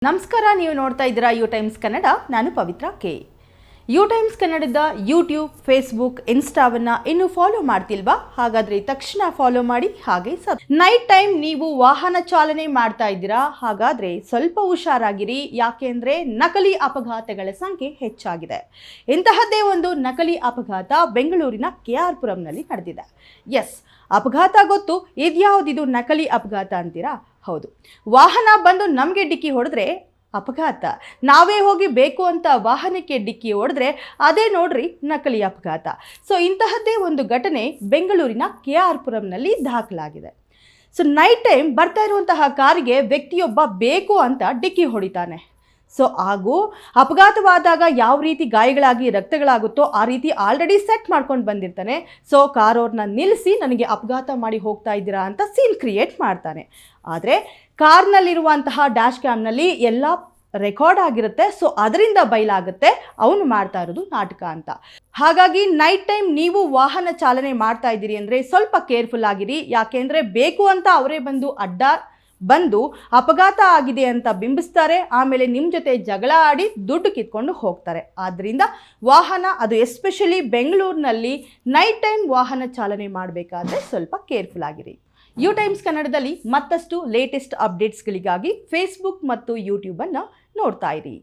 ನಮಸ್ಕಾರ, ನೀವು ನೋಡ್ತಾ ಇದ್ದೀರಾ ಯು ಟೈಮ್ಸ್ ಕನ್ನಡ. ನಾನು ಪವಿತ್ರ ಕೆ. ಯು ಟೈಮ್ಸ್ ಕನ್ನಡದ ಯೂಟ್ಯೂಬ್, ಫೇಸ್ಬುಕ್, ಇನ್ಸ್ಟಾವನ್ನು ಇನ್ನೂ ಫಾಲೋ ಮಾಡ್ತಿಲ್ವಾ? ಹಾಗಾದರೆ ತಕ್ಷಣ ಫಾಲೋ ಮಾಡಿ. ಹಾಗೆ ನೈಟ್ ಟೈಮ್ ನೀವು ವಾಹನ ಚಾಲನೆ ಮಾಡ್ತಾ ಇದ್ದೀರಾ? ಹಾಗಾದರೆ ಸ್ವಲ್ಪ ಹುಷಾರಾಗಿರಿ. ಯಾಕೆಂದರೆ ನಕಲಿ ಅಪಘಾತಗಳ ಸಂಖ್ಯೆ ಹೆಚ್ಚಾಗಿದೆ. ಇಂತಹದ್ದೇ ಒಂದು ನಕಲಿ ಅಪಘಾತ ಬೆಂಗಳೂರಿನ KR ಪುರಂನಲ್ಲಿ ನಡೆದಿದೆ. ಎಸ್, ಅಪಘಾತ ಗೊತ್ತು. ಇದ್ಯಾವುದಿದು ನಕಲಿ ಅಪಘಾತ ಅಂತೀರಾ? ಹೌದು, ವಾಹನ ಬಂದು ನಮಗೆ ಡಿಕ್ಕಿ ಹೊಡೆದ್ರೆ ಅಪಘಾತ. ನಾವೇ ಹೋಗಿ ಬೇಕು ಅಂತ ವಾಹನಕ್ಕೆ ಡಿಕ್ಕಿ ಹೊಡೆದ್ರೆ ಅದೇ ನೋಡ್ರಿ ನಕಲಿ ಅಪಘಾತ. ಸೊ ಇಂತಹದ್ದೇ ಒಂದು ಘಟನೆ ಬೆಂಗಳೂರಿನ KR ಪುರಂನಲ್ಲಿ ದಾಖಲಾಗಿದೆ. ಸೊ ನೈಟ್ ಟೈಮ್ ಬರ್ತಾ ಇರುವಂತಹ ಕಾರಿಗೆ ವ್ಯಕ್ತಿಯೊಬ್ಬ ಬೇಕು ಅಂತ ಡಿಕ್ಕಿ ಹೊಡಿತಾನೆ. ಸೊ ಹಾಗೂ ಅಪಘಾತವಾದಾಗ ಯಾವ ರೀತಿ ಗಾಯಗಳಾಗಿ ರಕ್ತಗಳಾಗುತ್ತೋ ಆ ರೀತಿ ಆಲ್ರೆಡಿ ಸೆಟ್ ಮಾಡ್ಕೊಂಡು ಬಂದಿರ್ತಾನೆ. ಸೊ ಕಾರವ್ರನ್ನ ನಿಲ್ಲಿಸಿ ನನಗೆ ಅಪಘಾತ ಮಾಡಿ ಹೋಗ್ತಾ ಇದ್ದೀರಾ ಅಂತ ಸೀನ್ ಕ್ರಿಯೇಟ್ ಮಾಡ್ತಾನೆ. ಆದರೆ ಕಾರ್ನಲ್ಲಿರುವಂತಹ ಡ್ಯಾಶ್ ಕ್ಯಾಮ್ನಲ್ಲಿ ಎಲ್ಲ ರೆಕಾರ್ಡ್ ಆಗಿರುತ್ತೆ. ಸೊ ಅದರಿಂದ ಬಯಲಾಗುತ್ತೆ ಅವನು ಮಾಡ್ತಾ ಇರೋದು ನಾಟಕ ಅಂತ. ಹಾಗಾಗಿ ನೈಟ್ ಟೈಮ್ ನೀವು ವಾಹನ ಚಾಲನೆ ಮಾಡ್ತಾ ಇದ್ದೀರಿ ಅಂದರೆ ಸ್ವಲ್ಪ ಕೇರ್ಫುಲ್ ಆಗಿರಿ. ಯಾಕೆಂದರೆ ಬೇಕು ಅಂತ ಅವರೇ ಬಂದು ಅಪಘಾತ ಆಗಿದೆ ಅಂತ ಬಿಂಬಿಸ್ತಾರೆ. ಆಮೇಲೆ ನಿಮ್ಮ ಜೊತೆ ಜಗಳ ಆಡಿ ದುಡ್ಡು ಕಿತ್ಕೊಂಡು ಹೋಗ್ತಾರೆ. ಆದ್ದರಿಂದ ವಾಹನ, ಅದು ಎಸ್ಪೆಷಲಿ ಬೆಂಗಳೂರಿನಲ್ಲಿ ನೈಟ್ ಟೈಮ್ ವಾಹನ ಚಾಲನೆ ಮಾಡಬೇಕಾದ್ರೆ ಸ್ವಲ್ಪ ಕೇರ್ಫುಲ್ ಆಗಿರಿ. ಯು ಟೈಮ್ಸ್ ಕನ್ನಡದಲ್ಲಿ ಮತ್ತಷ್ಟು ಲೇಟೆಸ್ಟ್ ಅಪ್ಡೇಟ್ಸ್ಗಳಿಗಾಗಿ ಫೇಸ್ಬುಕ್ ಮತ್ತು ಯೂಟ್ಯೂಬನ್ನು ನೋಡ್ತಾ ಇರಿ.